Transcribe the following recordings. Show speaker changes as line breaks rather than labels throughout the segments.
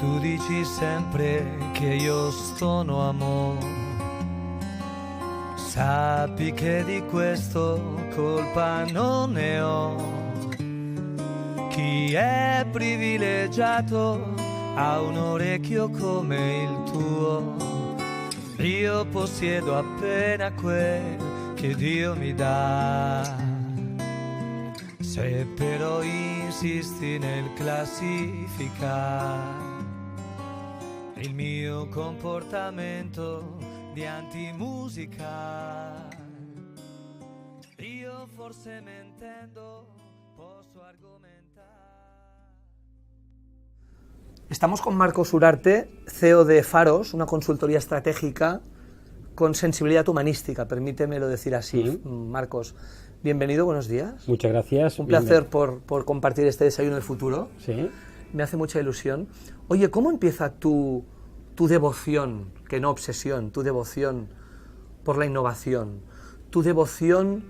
Tu dici sempre che io sono amore. Sappi che di questo colpa non ne ho. Chi è privilegiato ha un orecchio come il tuo. Io possiedo appena quel che Dio mi dà. Se però insisti nel classificare il mio comportamento di antimusica, io forse mentendo posso argomentare.
Estamos con Marcos Urarte, CEO de Faros, una consultoría estratégica con sensibilidad humanística, permítemelo decir así. Marcos, bienvenido, buenos días.
Muchas gracias.
Un placer por compartir este desayuno del futuro.
Sí.
Me hace mucha ilusión. Oye, ¿cómo empieza tu devoción, que no obsesión, tu devoción por la innovación, tu devoción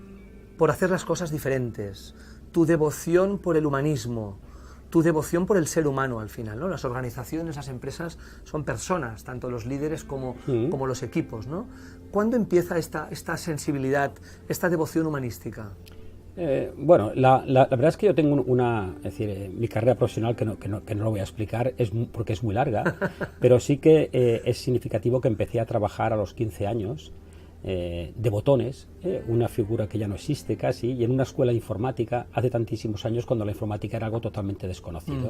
por hacer las cosas diferentes, tu devoción por el humanismo, tu devoción por el ser humano al final, ¿no? Las organizaciones, las empresas son personas, tanto los líderes como los equipos, ¿no? ¿Cuándo empieza esta sensibilidad, esta devoción humanística?
Bueno, la verdad es que yo tengo mi carrera profesional, que no lo voy a explicar porque es muy larga, pero sí que es significativo que empecé a trabajar a los 15 años de botones, una figura que ya no existe casi, y en una escuela de informática hace tantísimos años, cuando la informática era algo totalmente desconocido.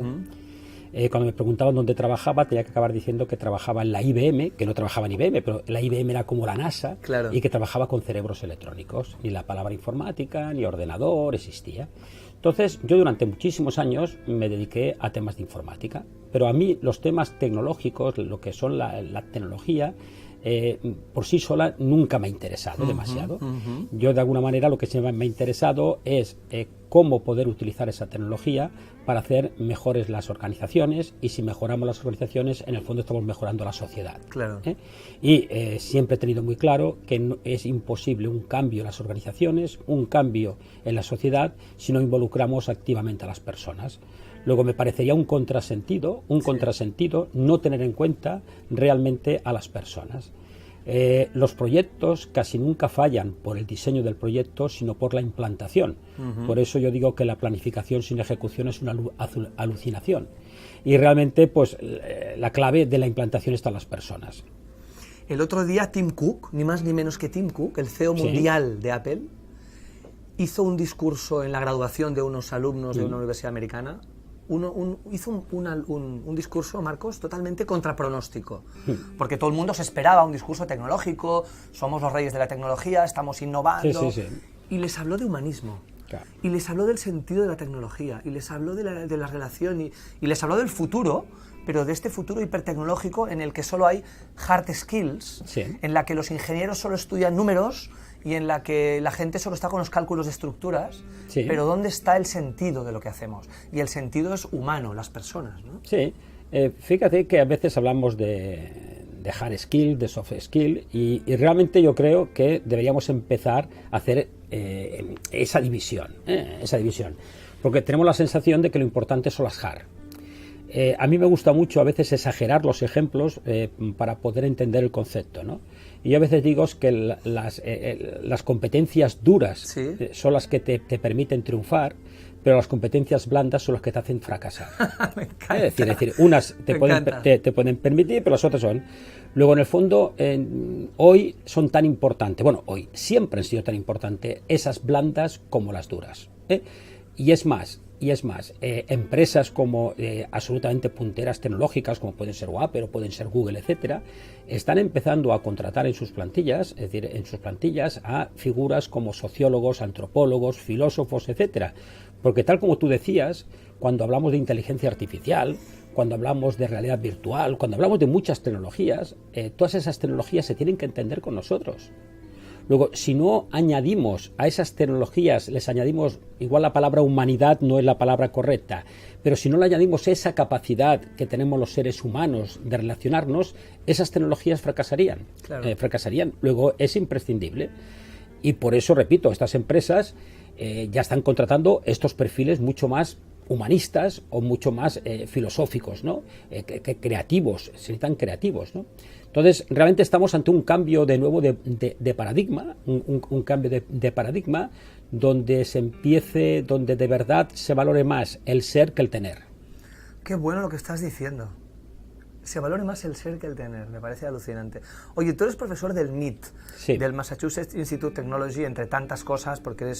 Cuando me preguntaban dónde trabajaba, tenía que acabar diciendo que trabajaba en la IBM, que no trabajaba en IBM, pero la IBM era como la NASA,
claro,
y que trabajaba con cerebros electrónicos. Ni la palabra informática, ni ordenador existía. Entonces, yo durante muchísimos años me dediqué a temas de informática, pero a mí los temas tecnológicos, lo que son la tecnología, por sí sola nunca me ha interesado demasiado. Yo, de alguna manera, lo que siempre me ha interesado es cómo poder utilizar esa tecnología para hacer mejores las organizaciones, y si mejoramos las organizaciones, en el fondo estamos mejorando la sociedad.
Claro.
Y siempre he tenido muy claro que es imposible un cambio en las organizaciones, un cambio en la sociedad, si no involucramos activamente a las personas. Luego me parecería un contrasentido no tener en cuenta realmente a las personas. Los proyectos casi nunca fallan por el diseño del proyecto, sino por la implantación. Por eso yo digo que la planificación sin ejecución es una alucinación. Y realmente, pues, la clave de la implantación está en las personas.
El otro día Tim Cook, ni más ni menos que Tim Cook, el CEO mundial de Apple, hizo un discurso en la graduación de unos alumnos de una universidad americana. Hizo un discurso, Marcos, totalmente contra pronóstico, porque todo el mundo se esperaba un discurso tecnológico, somos los reyes de la tecnología, estamos innovando, y les habló de humanismo, y les habló del sentido de la tecnología, y les habló de la relación, y les habló del futuro, pero de este futuro hipertecnológico en el que solo hay hard skills, en la que los ingenieros solo estudian números, y en la que la gente solo está con los cálculos de estructuras, pero ¿dónde está el sentido de lo que hacemos? Y el sentido es humano, las personas, ¿no?
Sí, fíjate que a veces hablamos de hard skill, de soft skill, y realmente yo creo que deberíamos empezar a hacer esa división, porque tenemos la sensación de que lo importante son las hard. A mí me gusta mucho a veces exagerar los ejemplos para poder entender el concepto, ¿no? Y yo a veces digo que las competencias duras son las que te permiten triunfar, pero las competencias blandas son las que te hacen fracasar.
Me encanta.
Es decir, unas te pueden permitir, pero las otras son. Luego, en el fondo, hoy son tan importantes, bueno, hoy siempre han sido tan importantes esas blandas como las duras. Y es más, empresas como absolutamente punteras tecnológicas, como pueden ser Apple o pueden ser Google, etcétera, están empezando a contratar en sus plantillas, a figuras como sociólogos, antropólogos, filósofos, etcétera. Porque, tal como tú decías, cuando hablamos de inteligencia artificial, cuando hablamos de realidad virtual, cuando hablamos de muchas tecnologías, todas esas tecnologías se tienen que entender con nosotros. Luego, si no añadimos a esas tecnologías, les añadimos, igual la palabra humanidad no es la palabra correcta, pero si no le añadimos esa capacidad que tenemos los seres humanos de relacionarnos, esas tecnologías fracasarían.
Claro.
Luego, es imprescindible. Y por eso, repito, estas empresas ya están contratando estos perfiles mucho más humanistas o mucho más filosóficos, ¿no? Creativos, se necesitan creativos, ¿no? Entonces, realmente estamos ante un cambio de nuevo de paradigma, un cambio de paradigma donde donde de verdad se valore más el ser que el tener.
Qué bueno lo que estás diciendo. Se valore más el ser que el tener, me parece alucinante. Oye, tú eres profesor del MIT, sí, del Massachusetts Institute of Technology, entre tantas cosas, porque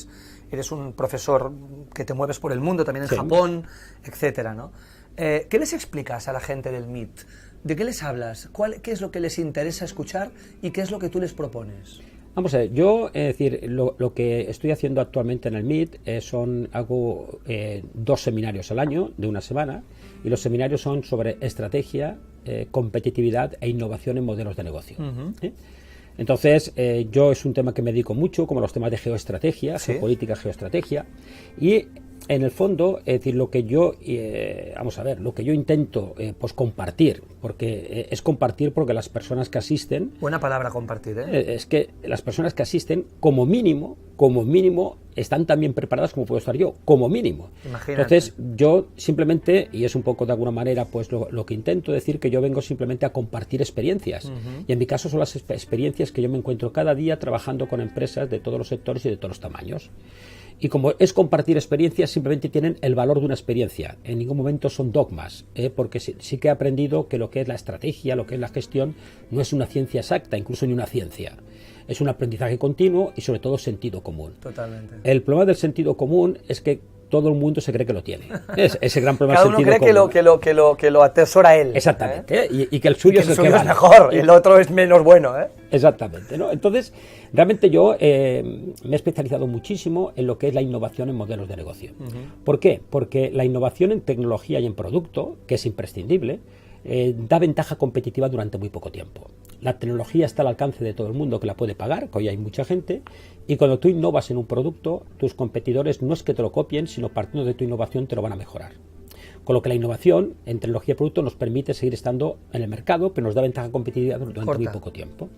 eres un profesor que te mueves por el mundo, también en sí, Japón, etcétera, ¿no? ¿Qué les explicas a la gente del MIT? ¿De qué les hablas? ¿Qué es lo que les interesa escuchar y qué es lo que tú les propones?
Vamos a ver, yo, es decir, lo que estoy haciendo actualmente en el MIT hago 2 seminarios al año, de una semana, y los seminarios son sobre estrategia, competitividad e innovación en modelos de negocio. Entonces, yo es un tema que me dedico mucho, como los temas de geoestrategia, ¿sí?, geopolítica, geoestrategia, y en el fondo, es decir, lo que yo intento pues compartir, porque es compartir porque las personas que asisten...
Buena palabra compartir, ¿eh?
Es que las personas que asisten, como mínimo, están tan bien preparadas como puedo estar yo, como mínimo.
Imagínate.
Entonces, yo simplemente, y es un poco de alguna manera pues lo que intento decir, que yo vengo simplemente a compartir experiencias. Y en mi caso son las experiencias que yo me encuentro cada día trabajando con empresas de todos los sectores y de todos los tamaños. Y como es compartir experiencias, simplemente tienen el valor de una experiencia. En ningún momento son dogmas, porque sí que he aprendido que lo que es la estrategia, lo que es la gestión, no es una ciencia exacta, incluso ni una ciencia. Es un aprendizaje continuo y sobre todo sentido común.
Totalmente.
El problema del sentido común es que todo el mundo se cree que lo tiene. Es ese gran problema
del
sentido
común. Cada uno cree que lo atesora él.
Exactamente. Y que el suyo es el que
es mejor, y el otro es menos bueno.
Exactamente, ¿no? Entonces, realmente yo me he especializado muchísimo en lo que es la innovación en modelos de negocio. ¿Por qué? Porque la innovación en tecnología y en producto, que es imprescindible, da ventaja competitiva durante muy poco tiempo. La tecnología está al alcance de todo el mundo que la puede pagar, que hoy hay mucha gente, y cuando tú innovas en un producto, tus competidores no es que te lo copien, sino partiendo de tu innovación te lo van a mejorar. Con lo que la innovación en tecnología y producto nos permite seguir estando en el mercado, pero nos da ventaja competitiva durante muy poco tiempo.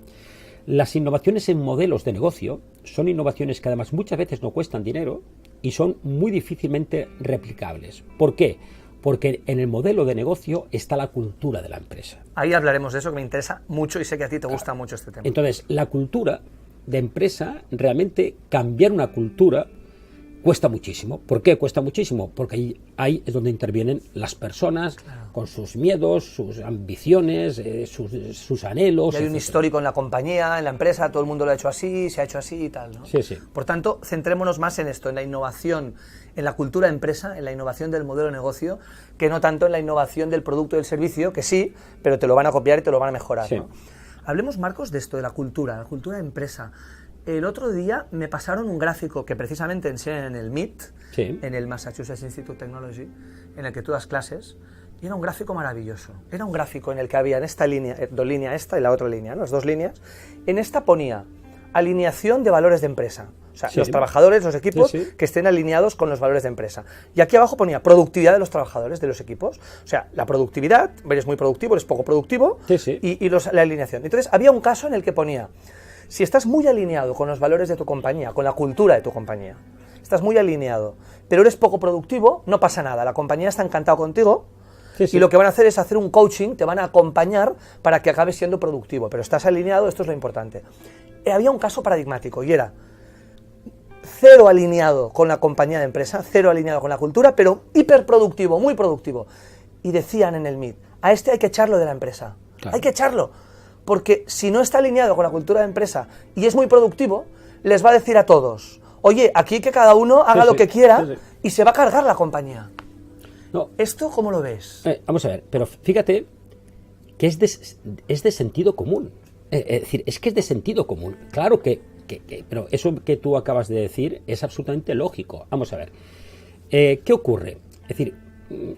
Las innovaciones en modelos de negocio son innovaciones que además muchas veces no cuestan dinero y son muy difícilmente replicables. ¿Por qué? Porque en el modelo de negocio está la cultura de la empresa.
Ahí hablaremos de eso, que me interesa mucho y sé que a ti te gusta mucho este tema.
Entonces, la cultura de empresa, realmente cambiar una cultura cuesta muchísimo. ¿Por qué cuesta muchísimo? Porque ahí es donde intervienen las personas, claro, con sus miedos, sus ambiciones, sus anhelos.
Y hay un histórico en la compañía, en la empresa, todo el mundo lo ha hecho así, se ha hecho así y tal, ¿no?
Sí, sí.
Por tanto, centrémonos más en esto, en la innovación, en la cultura de empresa, en la innovación del modelo de negocio, que no tanto en la innovación del producto y del servicio, que sí, pero te lo van a copiar y te lo van a mejorar, sí, ¿no? Hablemos, Marcos, de esto, de la cultura de empresa. El otro día me pasaron un gráfico que precisamente enseñan en el MIT,
sí,
en el Massachusetts Institute of Technology, en el que tú das clases, y era un gráfico maravilloso. Era un gráfico en el que había en esta línea, esta y la otra línea, ¿no? Las 2 líneas. En esta ponía alineación de valores de empresa. O sea, sí, los trabajadores, los equipos, sí, sí, que estén alineados con los valores de empresa. Y aquí abajo ponía productividad de los trabajadores, de los equipos. O sea, la productividad, eres muy productivo, eres poco productivo,
sí, sí,
y la alineación. Entonces, había un caso en el que ponía: si estás muy alineado con los valores de tu compañía, con la cultura de tu compañía, estás muy alineado, pero eres poco productivo, no pasa nada, la compañía está encantada contigo, sí, sí, y lo que van a hacer es hacer un coaching, te van a acompañar para que acabes siendo productivo, pero estás alineado, esto es lo importante. Había un caso paradigmático y era 0 alineado con la compañía de empresa, 0 alineado con la cultura, pero hiperproductivo, muy productivo. Y decían en el MIT, a este hay que echarlo de la empresa, claro, hay que echarlo. Porque si no está alineado con la cultura de empresa y es muy productivo, les va a decir a todos: oye, aquí que cada uno haga lo que quiera, y se va a cargar la compañía.
No.
¿Esto cómo lo ves?
Vamos a ver, pero fíjate que es de sentido común. Es decir, es que es de sentido común. Claro pero eso que tú acabas de decir es absolutamente lógico. Vamos a ver. ¿Qué ocurre? Es decir,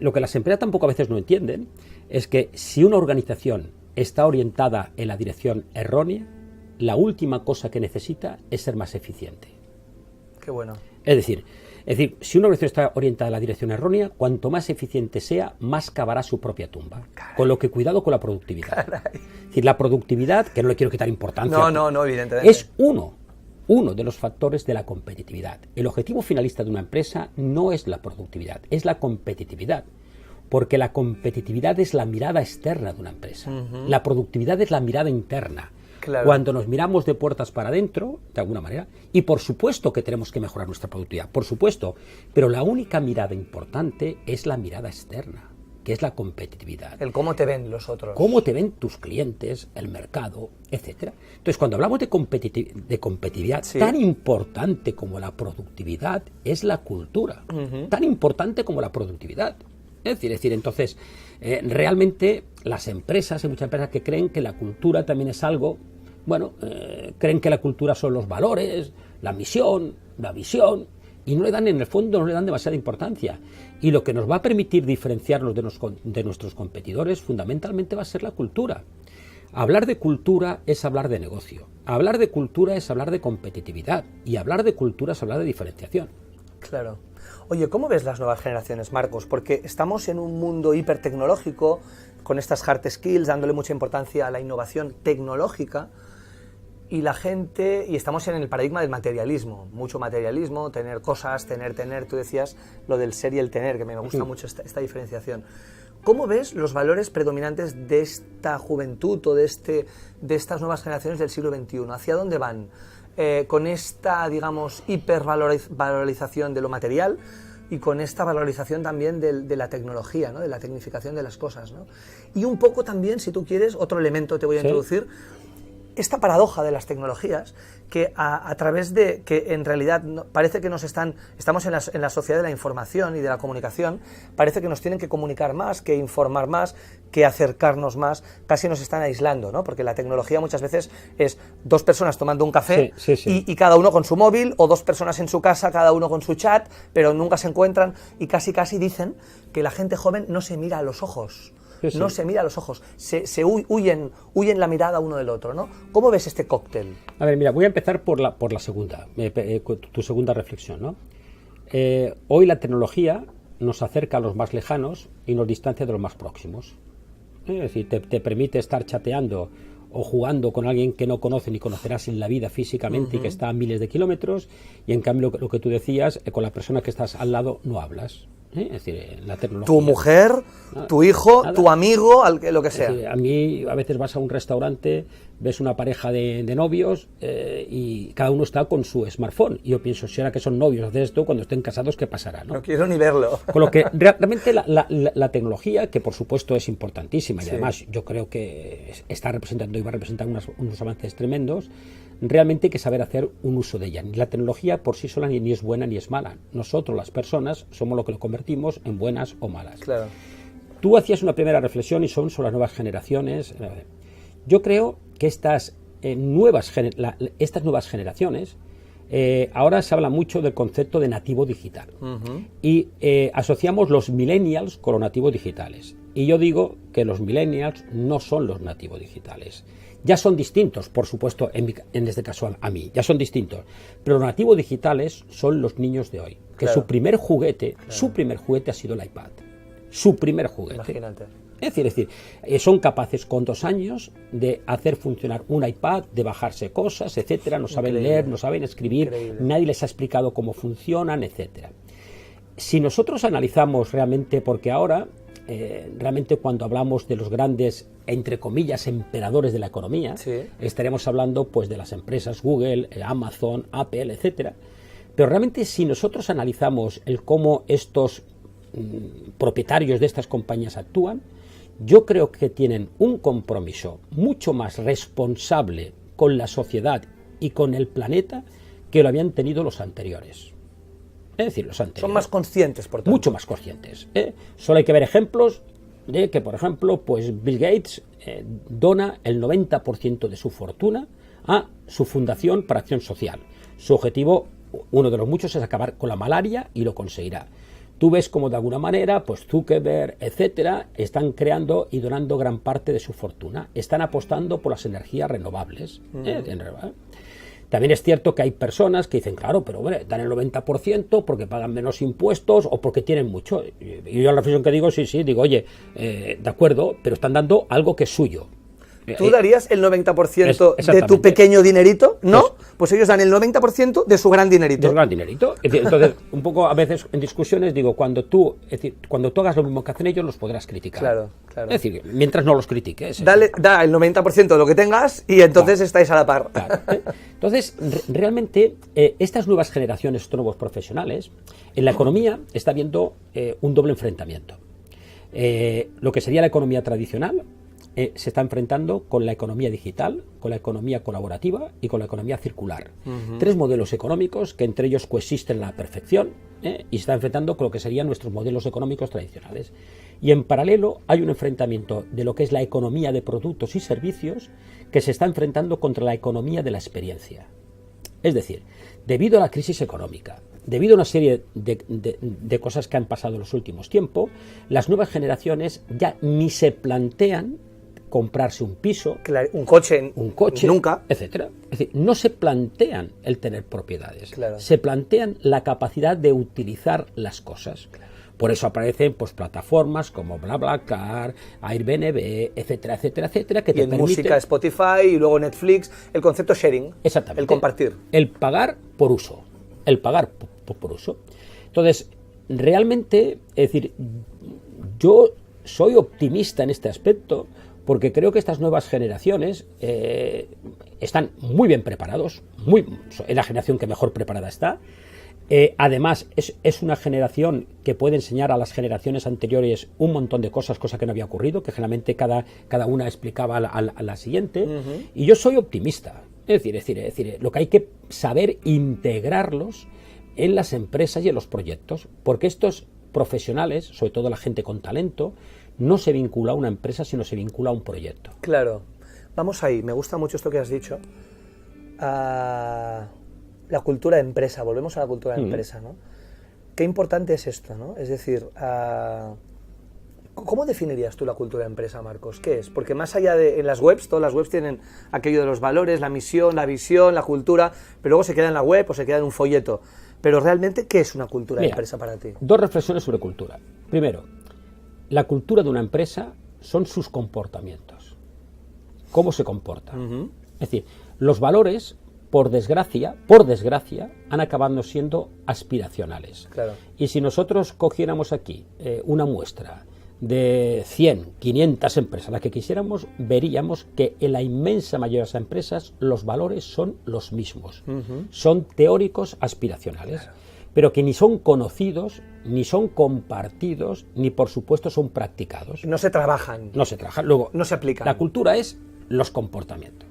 lo que las empresas tampoco a veces no entienden es que si una organización está orientada en la dirección errónea, la última cosa que necesita es ser más eficiente.
Qué bueno.
Es decir, si una organización está orientada en la dirección errónea, cuanto más eficiente sea, más cavará su propia tumba. Caray. Con lo que cuidado con la productividad. Caray. Es decir, la productividad, que no le quiero quitar importancia.
No, evidentemente.
Es uno uno de los factores de la competitividad. El objetivo finalista de una empresa no es la productividad, es la competitividad. Porque la competitividad es la mirada externa de una empresa. La productividad es la mirada interna. Claro. Cuando nos miramos de puertas para adentro, de alguna manera, y por supuesto que tenemos que mejorar nuestra productividad, por supuesto, pero la única mirada importante es la mirada externa, que es la competitividad.
El cómo te ven los otros.
Cómo te ven tus clientes, el mercado, etcétera. Entonces, cuando hablamos de competitividad, sí, tan importante como la productividad es la cultura. Tan importante como la productividad. Es decir, entonces, realmente las empresas, hay muchas empresas que creen que la cultura también es algo, bueno, creen que la cultura son los valores, la misión, la visión, y no le dan, en el fondo, no le dan demasiada importancia. Y lo que nos va a permitir diferenciarnos de nuestros competidores, fundamentalmente, va a ser la cultura. Hablar de cultura es hablar de negocio. Hablar de cultura es hablar de competitividad. Y hablar de cultura es hablar de diferenciación.
Claro. Oye, ¿cómo ves las nuevas generaciones, Marcos? Porque estamos en un mundo hipertecnológico, con estas hard skills, dándole mucha importancia a la innovación tecnológica, y la gente, y estamos en el paradigma del materialismo, mucho materialismo, tener cosas, tener, tú decías lo del ser y el tener, que me gusta mucho esta diferenciación. ¿Cómo ves los valores predominantes de esta juventud o de estas nuevas generaciones del siglo XXI? ¿Hacia dónde van? Con esta, digamos, hipervalorización de lo material y con esta valorización también de la tecnología, ¿no? De la tecnificación de las cosas, ¿no? Y un poco también, si tú quieres, otro elemento te voy a introducir, esta paradoja de las tecnologías, que a través de que en realidad parece que estamos en la sociedad de la información y de la comunicación, parece que nos tienen que comunicar más, que informar más, que acercarnos más, casi nos están aislando, ¿no? Porque la tecnología muchas veces es dos personas tomando un café y cada uno con su móvil, o dos personas en su casa, cada uno con su chat, pero nunca se encuentran, y casi dicen que la gente joven no se mira a los ojos. No se mira a los ojos, se huyen la mirada uno del otro, ¿no? ¿Cómo ves este cóctel?
A ver, mira, voy a empezar por la segunda, tu segunda reflexión, ¿no? Hoy la tecnología nos acerca a los más lejanos y nos distancia de los más próximos. Es decir, te permite estar chateando o jugando con alguien que no conoce ni conocerás en la vida físicamente y que está a miles de kilómetros, y en cambio lo que tú decías, con la persona que estás al lado no hablas. Es decir, la tecnología.
Tu mujer, tu hijo, tu amigo, lo que sea.
Es decir, a mí a veces vas a un restaurante, ves una pareja de novios y cada uno está con su smartphone. Y yo pienso, si ahora que son novios hacer esto, cuando estén casados, ¿qué pasará? No
quiero ni verlo.
Con lo que realmente la tecnología, que por supuesto es importantísima, y además yo creo que está representando y va a representar unos avances tremendos, realmente hay que saber hacer un uso de ella. Ni la tecnología por sí sola ni es buena ni es mala. Nosotros, las personas, somos lo que lo convertimos en buenas o malas.
Claro.
Tú hacías una primera reflexión y son sobre las nuevas generaciones. Yo creo que estas nuevas generaciones, ahora se habla mucho del concepto de nativo digital. Y asociamos los millennials con los nativos digitales. Y yo digo que los millennials no son los nativos digitales. Ya son distintos, por supuesto, en este caso a mí, ya son distintos. Pero los nativos digitales son los niños de hoy, que su primer juguete ha sido el iPad. Su primer juguete.
Imagínate.
Es decir, son capaces con 2 años de hacer funcionar un iPad, de bajarse cosas, etcétera. No saben leer, no saben escribir, nadie les ha explicado cómo funcionan, etcétera. Si nosotros analizamos realmente, porque ahora realmente cuando hablamos de los grandes, entre comillas, emperadores de la economía, estaremos hablando pues de las empresas Google, Amazon, Apple, etcétera. Pero realmente si nosotros analizamos el cómo estos propietarios de estas compañías actúan, yo creo que tienen un compromiso mucho más responsable con la sociedad y con el planeta que lo habían tenido los anteriores. Es decir, los anteriores.
Son más conscientes, por tanto.
Mucho más conscientes. Solo hay que ver ejemplos de que, por ejemplo, pues Bill Gates dona el 90% de su fortuna a su Fundación para Acción Social. Su objetivo, uno de los muchos, es acabar con la malaria y lo conseguirá. Tú ves como de alguna manera, pues Zuckerberg, etcétera, están creando y donando gran parte de su fortuna. Están apostando por las energías renovables. También es cierto que hay personas que dicen, claro, pero bueno, dan el 90% porque pagan menos impuestos o porque tienen mucho. Y yo la reflexión que digo, digo, oye, de acuerdo, pero están dando algo que es suyo.
¿Tú darías el 90% de tu pequeño dinerito? ¿No? Pues ellos dan el 90% de su gran dinerito.
De su gran dinerito. Es decir, entonces, un poco a veces en discusiones digo, cuando tú hagas lo mismo que hacen ellos, los podrás criticar.
Claro.
Es decir, mientras no los critiques.
Da el 90% de lo que tengas y entonces estáis a la par.
Claro. Entonces, realmente, estas nuevas generaciones, estos nuevos profesionales, en la economía está habiendo un doble enfrentamiento. Lo que sería la economía tradicional se está enfrentando con la economía digital, con la economía colaborativa y con la economía circular. Tres modelos económicos que entre ellos coexisten a la perfección y se está enfrentando con lo que serían nuestros modelos económicos tradicionales. Y en paralelo hay un enfrentamiento de lo que es la economía de productos y servicios que se está enfrentando contra la economía de la experiencia. Es decir, debido a la crisis económica, debido a una serie de cosas que han pasado en los últimos tiempos, las nuevas generaciones ya ni se plantean comprarse un piso,
claro, un coche
nunca, etcétera. Es decir, no se plantean el tener propiedades,
claro.
Se plantean la capacidad de utilizar las cosas. Claro. Por eso aparecen pues plataformas como BlaBlaCar, Airbnb, etcétera, etcétera, etcétera, que
y te en permiten música, Spotify y luego Netflix, el concepto sharing,
exactamente,
el compartir,
el pagar por uso, por uso. Entonces, realmente, es decir, yo soy optimista en este aspecto porque creo que estas nuevas generaciones están muy bien preparados, es la generación que mejor preparada está. Además, es una generación que puede enseñar a las generaciones anteriores un montón de cosas, cosa que no había ocurrido, que generalmente cada una explicaba a la siguiente. Y yo soy optimista. Es decir, lo que hay que saber integrarlos en las empresas y en los proyectos, porque estos profesionales, sobre todo la gente con talento, no se vincula a una empresa, sino se vincula a un proyecto.
Claro. Vamos ahí, me gusta mucho esto que has dicho. La cultura de empresa, volvemos a la cultura de empresa, ¿no? Qué importante es esto, ¿no? Es decir, ¿cómo definirías tú la cultura de empresa, Marcos? ¿Qué es? Porque más allá de en las webs, todas las webs tienen aquello de los valores, la misión, la visión, la cultura, pero luego se queda en la web o se queda en un folleto. Pero realmente, ¿qué es una cultura de empresa para ti?
Dos reflexiones sobre cultura. Primero, la cultura de una empresa son sus comportamientos. ¿Cómo se comporta? Es decir, los valores, por desgracia, han acabado siendo aspiracionales.
Claro.
Y si nosotros cogiéramos aquí una muestra de 100, 500 empresas, las que quisiéramos, veríamos que en la inmensa mayoría de las empresas los valores son los mismos. Son teóricos aspiracionales. Claro. Pero que ni son conocidos, ni son compartidos, ni por supuesto son practicados.
No se trabajan.
Luego,
no se aplican.
La cultura es los comportamientos.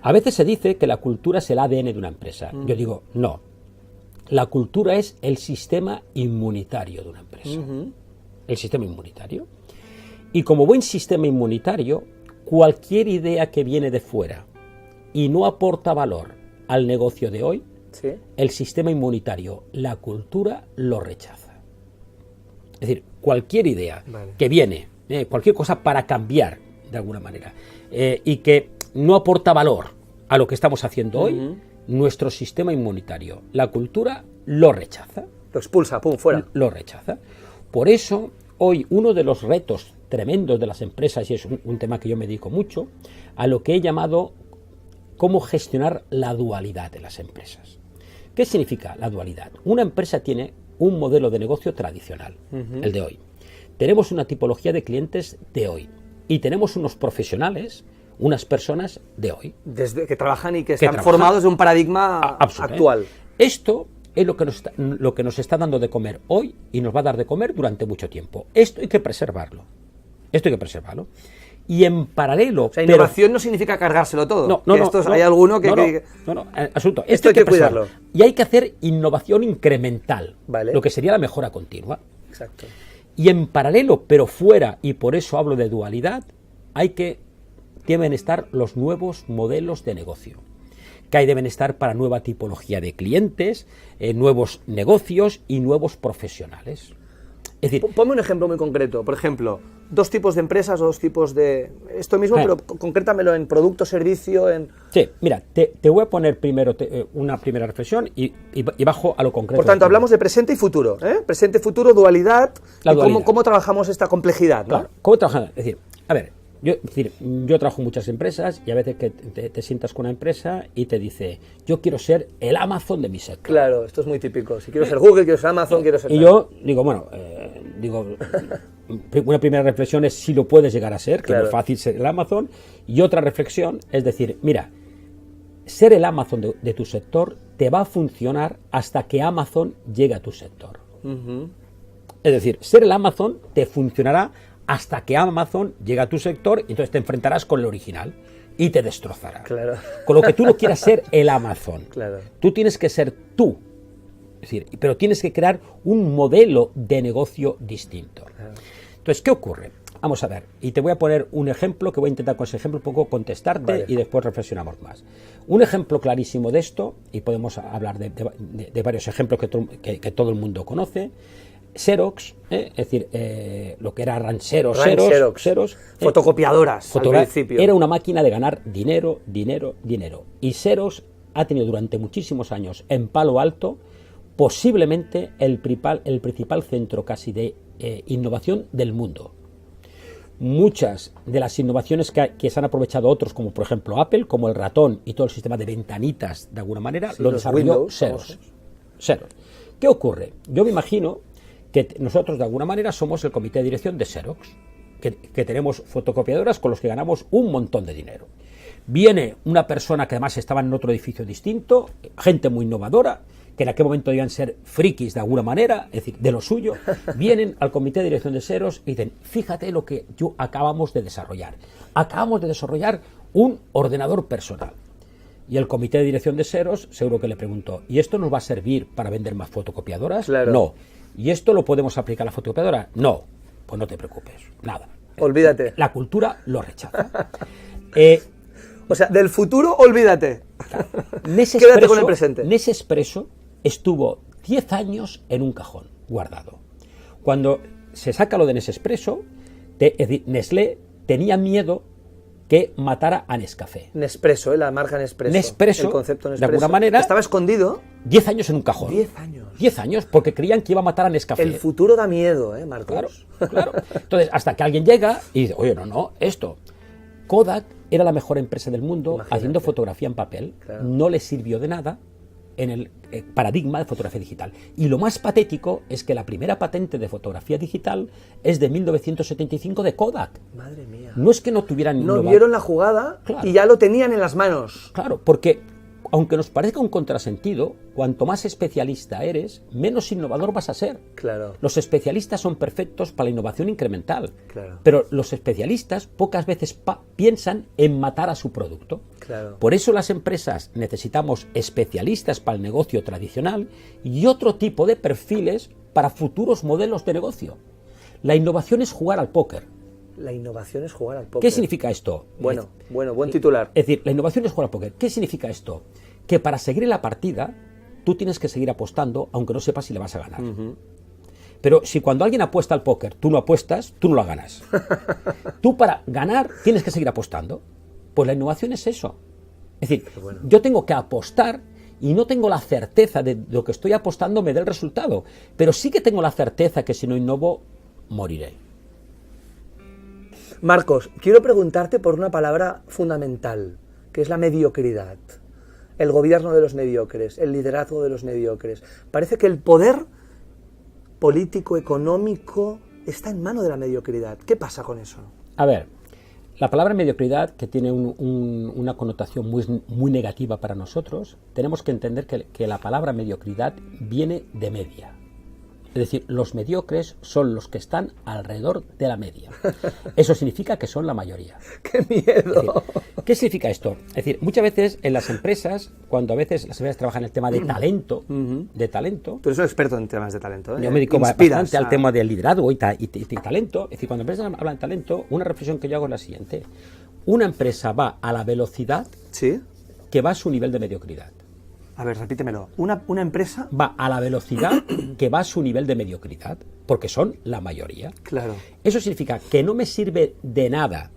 A veces se dice que la cultura es el ADN de una empresa. Yo digo, no. La cultura es el sistema inmunitario de una empresa. El sistema inmunitario. Y como buen sistema inmunitario, cualquier idea que viene de fuera y no aporta valor al negocio de hoy,
¿sí?
El sistema inmunitario, la cultura, lo rechaza. Es decir, cualquier idea que viene, cualquier cosa para cambiar de alguna manera, y que no aporta valor a lo que estamos haciendo hoy, nuestro sistema inmunitario, la cultura, lo rechaza.
Lo expulsa, pum, fuera.
Lo rechaza. Por eso, hoy, uno de los retos tremendos de las empresas, y es un tema que yo me dedico mucho, a lo que he llamado cómo gestionar la dualidad de las empresas. ¿Qué significa la dualidad? Una empresa tiene un modelo de negocio tradicional, el de hoy. Tenemos una tipología de clientes de hoy. Y tenemos unos profesionales, unas personas de hoy.
Desde que trabajan y que están formados de un paradigma actual.
Esto es lo que nos está dando de comer hoy y nos va a dar de comer durante mucho tiempo. Esto hay que preservarlo. Y en paralelo...
O sea, innovación no significa cargárselo todo.
No,
hay alguno que...
No, asunto.
Esto hay que cuidarlo.
Y hay que hacer innovación incremental,
vale.
Lo que sería la mejora continua.
Exacto.
Y en paralelo, pero fuera, y por eso hablo de dualidad, deben estar los nuevos modelos de negocio, que ahí deben estar para nueva tipología de clientes, nuevos negocios y nuevos profesionales. Es decir,
ponme un ejemplo muy concreto. Por ejemplo, dos tipos de empresas o dos tipos de... Esto mismo, pero concrétamelo en producto, servicio, en...
Sí, mira, te voy a poner primero una primera reflexión y bajo a lo concreto.
Por tanto, hablamos de presente y futuro, Presente, futuro, dualidad.
La dualidad.
¿Cómo trabajamos esta complejidad, ¿no?
Claro, ¿cómo trabajamos? Es decir, a ver, Es decir, yo trabajo en muchas empresas y a veces que te sientas con una empresa y te dice, yo quiero ser el Amazon de mi sector.
Claro, esto es muy típico. Si quiero ser Google, quiero ser Amazon, quiero ser...
Y yo digo, bueno, una primera reflexión es si lo puedes llegar a ser, que no es fácil ser el Amazon. Y otra reflexión es decir, mira, ser el Amazon de tu sector te va a funcionar hasta que Amazon llegue a tu sector. Es decir, ser el Amazon te funcionará hasta que Amazon llegue a tu sector y entonces te enfrentarás con el original y te destrozará.
Claro.
Con lo que tú no quieras ser el Amazon.
Claro.
Tú tienes que ser tú. Es decir, pero tienes que crear un modelo de negocio distinto. Claro. Entonces, ¿qué ocurre? Vamos a ver, y te voy a poner un ejemplo, que voy a intentar con ese ejemplo un poco contestarte y después reflexionamos más. Un ejemplo clarísimo de esto, y podemos hablar de varios ejemplos que todo el mundo conoce. Xerox, es decir, lo que era rancheros, Xerox,
fotocopiadoras al principio.
Era una máquina de ganar dinero. Y Xerox ha tenido durante muchísimos años en Palo Alto posiblemente el principal centro casi de innovación del mundo. Muchas de las innovaciones que se han aprovechado otros, como por ejemplo Apple, como el ratón y todo el sistema de ventanitas, de alguna manera, lo desarrolló Xerox. ¿Qué ocurre? Yo me imagino que nosotros de alguna manera somos el comité de dirección de Xerox, que tenemos fotocopiadoras con los que ganamos un montón de dinero. Viene una persona que además estaba en otro edificio distinto, gente muy innovadora, que en aquel momento debían ser frikis de alguna manera, es decir, de lo suyo, vienen al comité de dirección de Xerox y dicen, fíjate lo que acabamos de desarrollar. Acabamos de desarrollar un ordenador personal. Y el comité de dirección de Xerox seguro que le preguntó, ¿y esto nos va a servir para vender más fotocopiadoras?
Claro.
No. ¿Y esto lo podemos aplicar a la fotocopiadora? No. Pues no te preocupes, nada.
Olvídate.
La cultura lo rechaza.
O sea, del futuro, olvídate.
Claro.
Quédate con el presente.
Nespresso estuvo 10 años en un cajón, guardado. Cuando se saca lo de Nespresso, es decir, Nestlé tenía miedo que matara a Nescafé.
Nespresso, la marca Nespresso.
Nespresso,
el concepto Nespresso,
de alguna manera,
estaba escondido.
10 años en un cajón.
10 años.
10 años, porque creían que iba a matar a Nescafé.
El futuro da miedo, Marcos?
Claro. Entonces, hasta que alguien llega y dice, oye, no, esto. Kodak era la mejor empresa del mundo. Imagínate. Haciendo fotografía en papel. Claro. No le sirvió de nada en el paradigma de fotografía digital. Y lo más patético es que la primera patente de fotografía digital es de 1975 de Kodak.
Madre mía.
No es que no tuvieran...
No vieron la jugada, claro, y ya lo tenían en las manos.
Claro, porque aunque nos parezca un contrasentido, cuanto más especialista eres, menos innovador vas a ser.
Claro.
Los especialistas son perfectos para la innovación incremental.
Claro.
Pero los especialistas pocas veces piensan en matar a su producto.
Claro.
Por eso las empresas necesitamos especialistas para el negocio tradicional y otro tipo de perfiles para futuros modelos de negocio. La innovación es jugar al póker.
La innovación es jugar al póker.
¿Qué significa esto?
Bueno, buen titular.
Es decir, la innovación es jugar al póker. ¿Qué significa esto? Que para seguir en la partida, tú tienes que seguir apostando, aunque no sepas si le vas a ganar. Pero si cuando alguien apuesta al póker, tú no apuestas, tú no lo ganas. Tú para ganar tienes que seguir apostando. Pues la innovación es eso. Es decir, yo tengo que apostar y no tengo la certeza de lo que estoy apostando me dé el resultado. Pero sí que tengo la certeza que si no innovo, moriré.
Marcos, quiero preguntarte por una palabra fundamental, que es la mediocridad. El gobierno de los mediocres, el liderazgo de los mediocres. Parece que el poder político, económico, está en mano de la mediocridad. ¿Qué pasa con eso?
A ver, la palabra mediocridad, que tiene una connotación muy negativa para nosotros, tenemos que entender que la palabra mediocridad viene de media. Es decir, los mediocres son los que están alrededor de la media. Eso significa que son la mayoría.
¡Qué miedo!
Es decir, ¿qué significa esto? Es decir, muchas veces en las empresas, cuando a veces las empresas trabajan el tema de talento,
Tú eres un experto en temas de talento, ¿eh?
Yo me dedico bastante al tema del liderazgo y talento. Es decir, cuando empresas hablan de talento, una reflexión que yo hago es la siguiente. Una empresa va a la velocidad que va a su nivel de mediocridad.
A ver, repítemelo. Una empresa
va a la velocidad que va a su nivel de mediocridad, porque son la mayoría.
Claro.
Eso significa que no me sirve de nada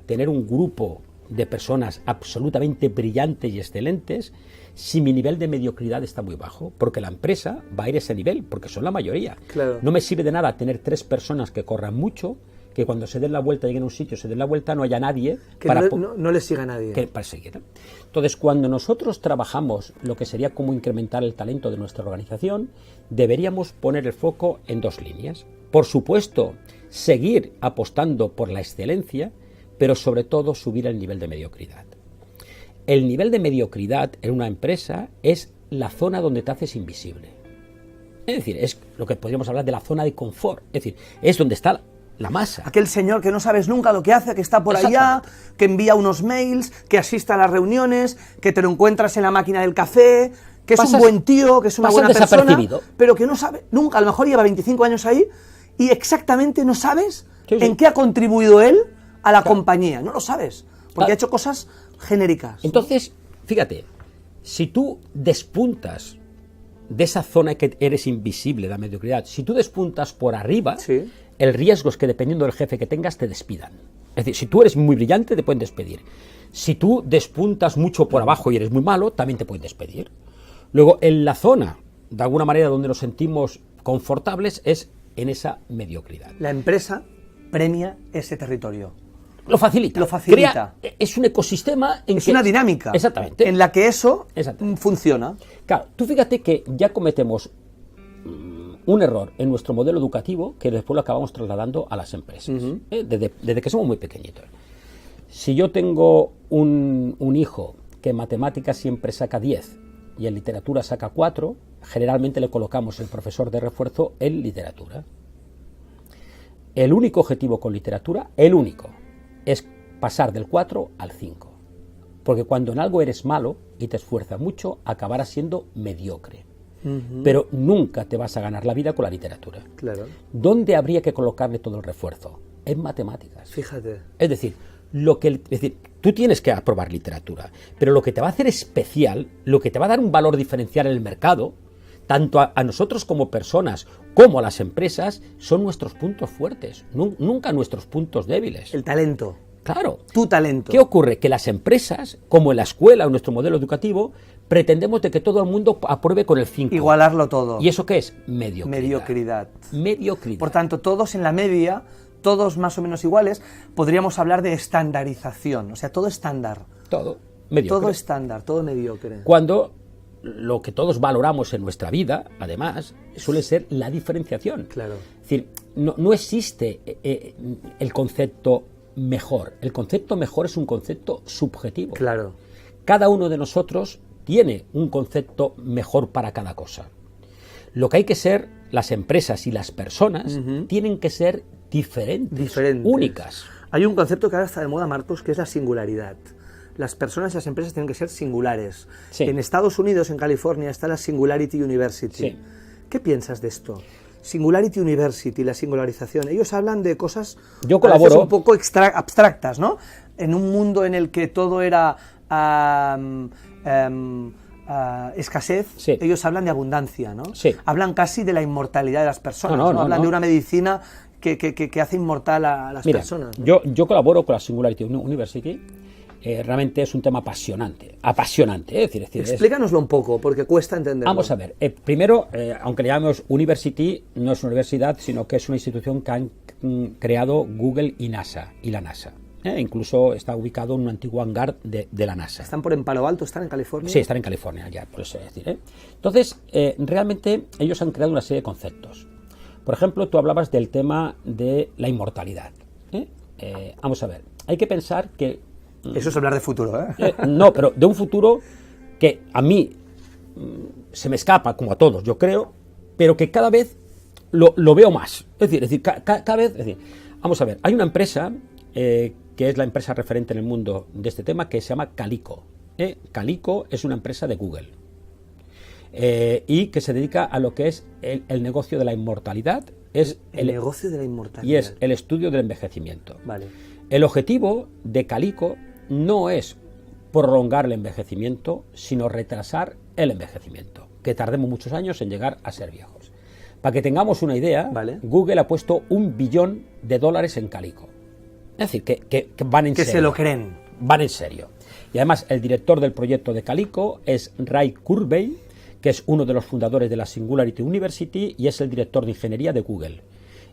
tener un grupo de personas absolutamente brillantes y excelentes si mi nivel de mediocridad está muy bajo, porque la empresa va a ir a ese nivel, porque son la mayoría.
Claro.
No me sirve de nada tener 3 personas que corran mucho, que cuando se den la vuelta, lleguen a un sitio, se den la vuelta, no haya nadie
que no les siga nadie.
Para seguir. Entonces, cuando nosotros trabajamos lo que sería cómo incrementar el talento de nuestra organización, deberíamos poner el foco en 2 líneas. Por supuesto, seguir apostando por la excelencia, pero sobre todo subir el nivel de mediocridad. El nivel de mediocridad en una empresa es la zona donde te haces invisible. Es decir, es lo que podríamos hablar de la zona de confort. Es decir, es donde está la masa.
Aquel señor que no sabes nunca lo que hace, que está por allá, que envía unos mails, que asiste a las reuniones, que te lo encuentras en la máquina del café, que es un buen tío, que es una buena persona, pero que no sabe nunca, a lo mejor lleva 25 años ahí y exactamente no sabes en qué ha contribuido él a la compañía. No lo sabes, porque ha hecho cosas genéricas.
Entonces, fíjate, si tú despuntas de esa zona que eres invisible, la mediocridad, si tú despuntas por arriba, el riesgo es que dependiendo del jefe que tengas te despidan. Es decir, si tú eres muy brillante te pueden despedir. Si tú despuntas mucho por abajo y eres muy malo, también te pueden despedir. Luego, en la zona, de alguna manera, donde nos sentimos confortables es en esa mediocridad.
La empresa premia ese territorio.
Lo facilita. Es un ecosistema en
es una dinámica.
Exactamente.
En la que eso funciona.
Claro, tú fíjate que ya cometemos un error en nuestro modelo educativo que después lo acabamos trasladando a las empresas. Desde que somos muy pequeñitos. Si yo tengo un hijo que en matemáticas siempre saca 10 y en literatura saca 4, generalmente le colocamos el profesor de refuerzo en literatura. El único objetivo con literatura, es pasar del 4 al 5. Porque cuando en algo eres malo y te esfuerzas mucho, acabarás siendo mediocre. Pero nunca te vas a ganar la vida con la literatura.
Claro.
¿Dónde habría que colocarle todo el refuerzo? En matemáticas.
Fíjate.
Es decir, tú tienes que aprobar literatura, pero lo que te va a hacer especial, lo que te va a dar un valor diferencial en el mercado, tanto a nosotros como personas, como a las empresas, son nuestros puntos fuertes, nunca nuestros puntos débiles.
El talento.
Claro.
Tu talento.
¿Qué ocurre? Que las empresas, como en la escuela o nuestro modelo educativo, pretendemos de que todo el mundo apruebe con el 5.
Igualarlo todo.
¿Y eso qué es? Mediocridad.
Por tanto, todos en la media, todos más o menos iguales, podríamos hablar de estandarización. O sea, todo estándar.
Todo mediocre.
Todo estándar, todo mediocre.
Cuando lo que todos valoramos en nuestra vida, además, suele ser la diferenciación.
Claro.
Es decir, no existe el concepto mejor. El concepto mejor es un concepto subjetivo.
Claro.
Cada uno de nosotros tiene un concepto mejor para cada cosa. Lo que hay que ser, las empresas y las personas, tienen que ser diferentes, únicas.
Hay un concepto que ahora está de moda, Marcos, que es la singularidad. Las personas y las empresas tienen que ser singulares.
Sí.
En Estados Unidos, en California, está la Singularity University.
Sí.
¿Qué piensas de esto? Singularity University, la singularización. Ellos hablan de cosas
Yo colaboro,
a veces un poco abstractas, ¿no? En un mundo en el que todo era escasez,
sí.
Ellos hablan de abundancia, ¿no?
Sí.
Hablan casi de la inmortalidad de las personas, ¿no? Hablan de una medicina que hace inmortal a las personas, ¿no?
Yo colaboro con la Singularity University. Realmente es un tema apasionante. Es decir,
explícanoslo un poco, porque cuesta entenderlo.
Vamos a ver. Primero, aunque le llamemos University, no es una universidad, sino que es una institución que han creado Google y la NASA. Incluso está ubicado en un antiguo hangar de la NASA.
¿Están en Palo Alto? ¿Están en California?
Sí, están en California, ya, por eso decir. Entonces, realmente ellos han creado una serie de conceptos. Por ejemplo, tú hablabas del tema de la inmortalidad. Vamos a ver. Hay que pensar que
eso es hablar de futuro, ¿eh?
No, pero de un futuro que a mí se me escapa, como a todos, yo creo, pero que cada vez lo veo más. Es decir, cada vez... vamos a ver, hay una empresa que es la empresa referente en el mundo de este tema, que se llama Calico. Calico es una empresa de Google y que se dedica a lo que es el negocio de la inmortalidad. Es
el negocio de la inmortalidad.
Y es el estudio del envejecimiento.
Vale.
El objetivo de Calico no es prolongar el envejecimiento, sino retrasar el envejecimiento, que tardemos muchos años en llegar a ser viejos. Para que tengamos una idea,
vale.
Google ha puesto $1 billón en Calico. Es decir, que van en serio.
Que se lo creen.
Van en serio. Y además el director del proyecto de Calico es Ray Kurzweil, que es uno de los fundadores de la Singularity University y es el director de ingeniería de Google.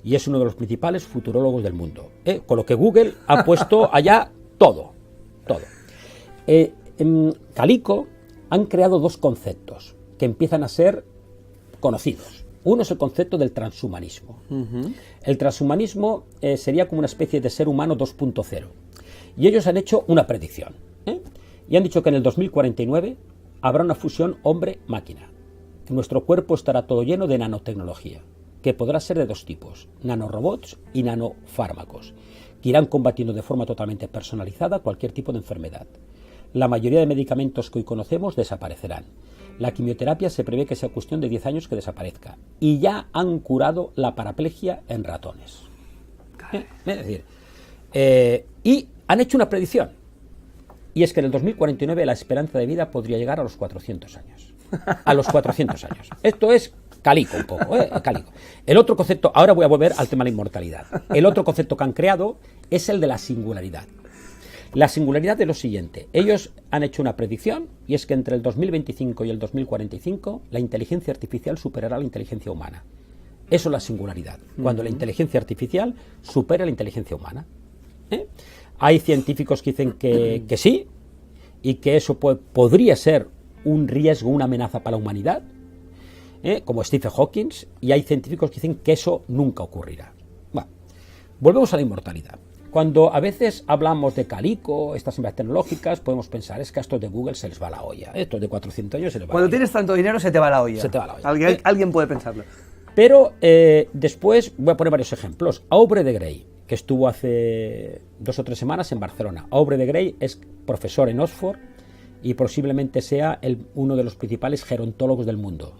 y es uno de los principales futurólogos del mundo. Con lo que Google ha puesto allá todo. En Calico han creado dos conceptos que empiezan a ser conocidos. Uno es el concepto del transhumanismo. El transhumanismo sería como una especie de ser humano 2.0. Y ellos han hecho una predicción. Y han dicho que en el 2049 habrá una fusión hombre-máquina. Nuestro cuerpo estará todo lleno de nanotecnología, que podrá ser de dos tipos, nanorobots y nanofármacos, que irán combatiendo de forma totalmente personalizada cualquier tipo de enfermedad. La mayoría de medicamentos que hoy conocemos desaparecerán. La quimioterapia se prevé que sea cuestión de 10 años que desaparezca. Y ya han curado la paraplegia en ratones. Es decir, y han hecho una predicción. Y es que en el 2049 la esperanza de vida podría llegar a los 400 años. A los 400 años. Esto es Calico un poco, Calico. El otro concepto, ahora voy a volver al tema de la inmortalidad. El otro concepto que han creado es el de la singularidad. La singularidad es lo siguiente. Ellos han hecho una predicción y es que entre el 2025 y el 2045 la inteligencia artificial superará la inteligencia humana. Eso es la singularidad. Cuando la inteligencia artificial supera la inteligencia humana. Hay científicos que dicen que sí y que eso podría ser un riesgo, una amenaza para la humanidad, como Stephen Hawking, y hay científicos que dicen que eso nunca ocurrirá. Bueno, volvemos a la inmortalidad. Cuando a veces hablamos de Calico, estas empresas tecnológicas, podemos pensar, es que a estos de Google se les va la olla. Estos de 400 años se les va la olla.
Cuando tienes tanto dinero se te va la olla.
Se te va la olla.
Alguien puede pensarlo.
Pero después voy a poner varios ejemplos. Aubrey de Grey, que estuvo hace 2 o 3 semanas en Barcelona. Aubrey de Grey es profesor en Oxford y posiblemente sea uno de los principales gerontólogos del mundo.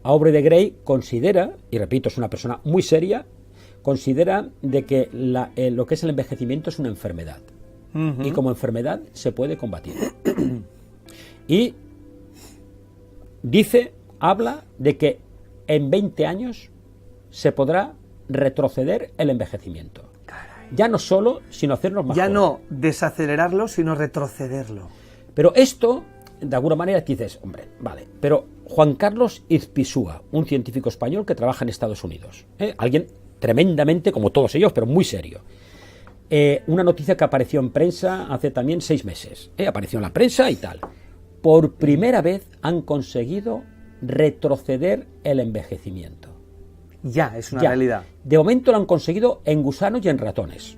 Aubrey de Grey considera, y repito, es una persona muy seria, considera de que lo que es el envejecimiento es una enfermedad. Y como enfermedad se puede combatir. Y habla de que en 20 años se podrá retroceder el envejecimiento. Ya no solo, sino hacernos más jóvenes.
No desacelerarlo, sino retrocederlo.
Pero esto, de alguna manera, te dices, hombre, vale, pero Juan Carlos Izpisúa, un científico español que trabaja en Estados Unidos, alguien tremendamente, como todos ellos, pero muy serio. Una noticia que apareció en prensa hace también 6 meses. Apareció en la prensa y tal. Por primera vez han conseguido retroceder el envejecimiento.
Ya, es una realidad.
De momento lo han conseguido en gusanos y en ratones.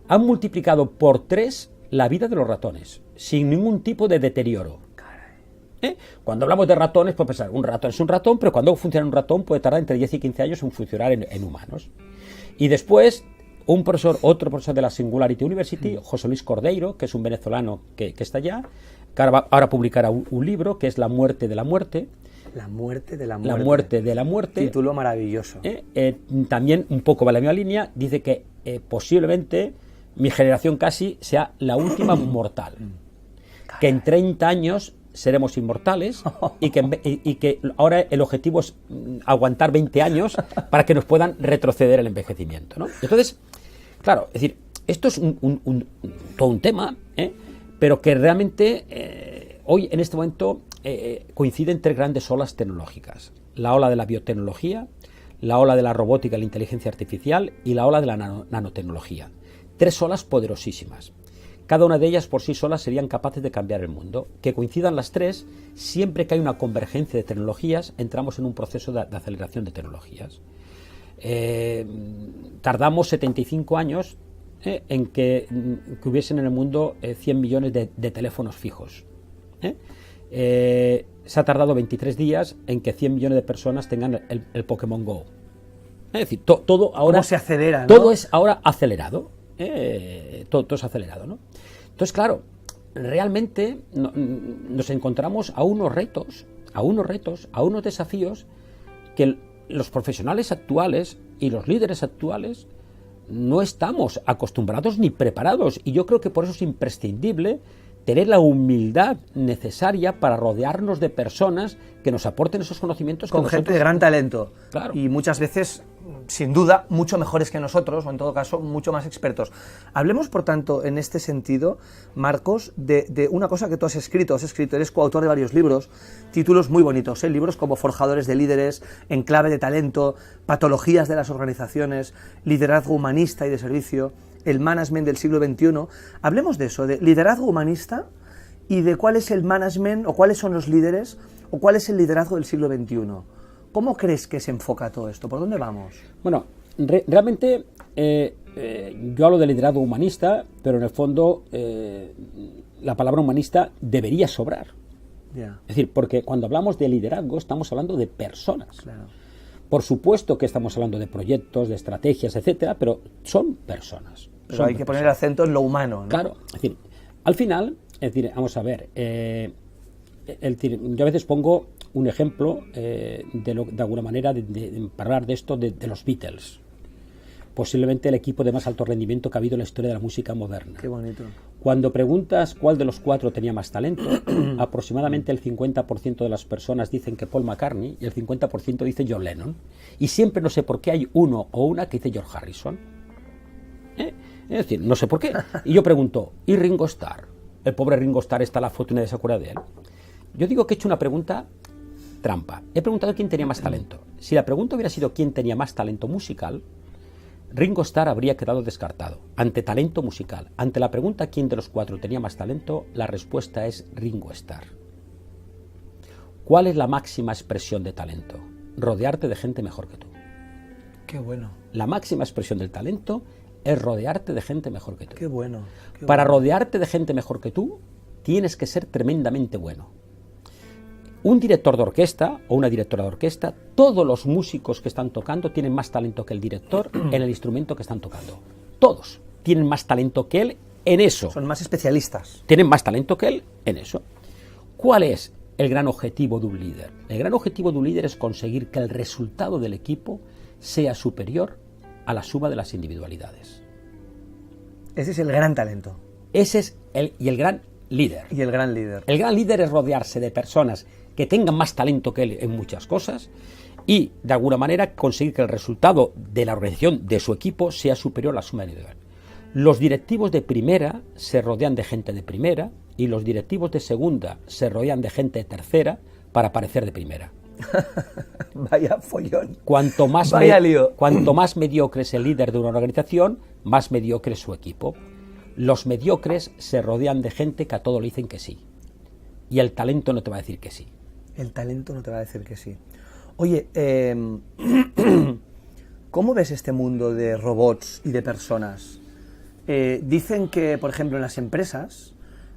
Han multiplicado por 3 la vida de los ratones, sin ningún tipo de deterioro. Cuando hablamos de ratones, pues pensar, un ratón es un ratón, pero cuando funciona un ratón puede tardar entre 10 y 15 años en funcionar en humanos. Y después, otro profesor de la Singularity University, José Luis Cordeiro, que es un venezolano que está allá, que ahora publicará un libro que es La muerte de la muerte.
La muerte de la muerte.
La muerte de la muerte.
Título maravilloso.
También un poco va la misma línea, dice que posiblemente mi generación casi sea la última mortal. Que en 30 años seremos inmortales y que ahora el objetivo es aguantar 20 años para que nos puedan retroceder el envejecimiento, ¿no? Entonces, claro, es decir, esto es todo un tema, pero que realmente hoy en este momento coinciden 3 grandes olas tecnológicas: la ola de la biotecnología, la ola de la robótica y la inteligencia artificial y la ola de la nanotecnología. 3 olas poderosísimas. Cada una de ellas por sí solas serían capaces de cambiar el mundo. Que coincidan las 3, siempre que hay una convergencia de tecnologías, entramos en un proceso de aceleración de tecnologías. Tardamos 75 años en que hubiesen en el mundo 100 millones de teléfonos fijos. Se ha tardado 23 días en que 100 millones de personas tengan el Pokémon Go. Es decir, todo ahora...
¿Cómo se acelera, ¿no?
Todo es ahora acelerado. Todo es acelerado, ¿no? Entonces, claro, realmente nos encontramos a unos retos, a unos desafíos que los profesionales actuales y los líderes actuales no estamos acostumbrados ni preparados, y yo creo que por eso es imprescindible tener la humildad necesaria para rodearnos de personas que nos aporten esos conocimientos.
Con gente de gran talento.
Claro.
Y muchas veces, sin duda, mucho mejores que nosotros, o en todo caso, mucho más expertos. Hablemos, por tanto, en este sentido, Marcos, de una cosa que tú has escrito. Eres coautor de varios libros, títulos muy bonitos, libros como Forjadores de líderes, En clave de talento, Patologías de las organizaciones, Liderazgo humanista y de servicio, El management del siglo XXI. Hablemos de eso, de liderazgo humanista y de cuál es el management, o cuáles son los líderes, o cuál es el liderazgo del siglo XXI. ¿Cómo crees que se enfoca todo esto? ¿Por dónde vamos?
Bueno, realmente yo hablo de liderazgo humanista, pero en el fondo la palabra humanista debería sobrar.
Yeah.
Es decir, porque cuando hablamos de liderazgo estamos hablando de personas.
Claro.
Por supuesto que estamos hablando de proyectos, de estrategias, etcétera, pero son personas.
Pero hay que poner el acento en lo humano, ¿no?
Claro, es decir, al final, vamos a ver, yo a veces pongo un ejemplo de alguna manera para hablar de esto de los Beatles. Posiblemente el equipo de más alto rendimiento que ha habido en la historia de la música moderna.
Qué bonito.
Cuando preguntas cuál de los cuatro tenía más talento, aproximadamente el 50% de las personas dicen que Paul McCartney y el 50% dice John Lennon. Y siempre no sé por qué hay uno o una que dice George Harrison. Es decir, no sé por qué. Y yo pregunto, ¿y Ringo Starr? El pobre Ringo Starr, está la foto y nadie se acuerda de él. Yo digo que he hecho una pregunta trampa. He preguntado quién tenía más talento. Si la pregunta hubiera sido quién tenía más talento musical, Ringo Starr habría quedado descartado. Ante talento musical, ante la pregunta quién de los cuatro tenía más talento, la respuesta es Ringo Starr. ¿Cuál es la máxima expresión de talento? Rodearte de gente mejor que tú.
Qué bueno.
La máxima expresión del talento es rodearte de gente mejor que tú.
Qué bueno.
Para rodearte de gente mejor que tú, tienes que ser tremendamente bueno. Un director de orquesta o una directora de orquesta, todos los músicos que están tocando tienen más talento que el director en el instrumento que están tocando. Todos tienen más talento que él en eso.
Son más especialistas.
Tienen más talento que él en eso. ¿Cuál es el gran objetivo de un líder? El gran objetivo de un líder es conseguir que el resultado del equipo sea superior a la suma de las individualidades.
Ese es el gran talento.
Ese es el gran líder.
Y el gran líder.
El gran líder es rodearse de personas que tengan más talento que él en muchas cosas y, de alguna manera, conseguir que el resultado de la organización de su equipo sea superior a la suma individual. Los directivos de primera se rodean de gente de primera y los directivos de segunda se rodean de gente de tercera para parecer de primera.
Vaya follón.
Cuanto más mediocre es el líder de una organización, más mediocre es su equipo. Los mediocres se rodean de gente que a todo le dicen que sí. Y el talento no te va a decir que sí.
El talento no te va a decir que sí. Oye, ¿cómo ves este mundo de robots y de personas? Dicen que, por ejemplo, en las empresas,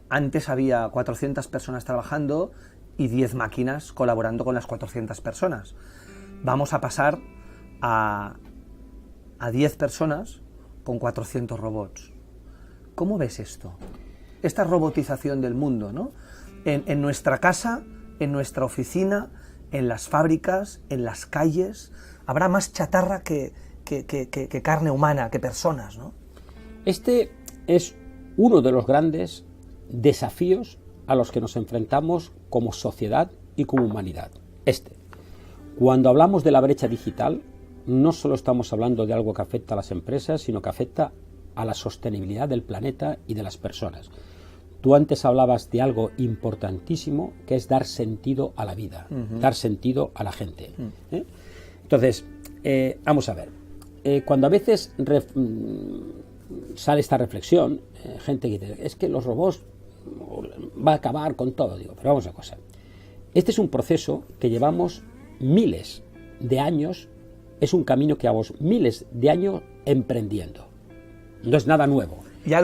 antes había 400 personas trabajando y 10 máquinas colaborando con las 400 personas. Vamos a pasar a 10 personas con 400 robots. ¿Cómo ves esto? Esta robotización del mundo, ¿no? En nuestra casa, en nuestra oficina, en las fábricas, en las calles, habrá más chatarra que carne humana, que personas, ¿no?
Este es uno de los grandes desafíos a los que nos enfrentamos como sociedad y como humanidad. Cuando hablamos de la brecha digital, no solo estamos hablando de algo que afecta a las empresas, sino que afecta a la sostenibilidad del planeta y de las personas. Tú antes hablabas de algo importantísimo, que es dar sentido a la vida, dar sentido a la gente. Entonces, vamos a ver, cuando a veces sale esta reflexión, gente que dice, es que los robots va a acabar con todo. Digo, pero vamos a cosa. Este es un proceso que llevamos miles de años, es un camino que llevamos miles de años emprendiendo. No es nada nuevo.
Ya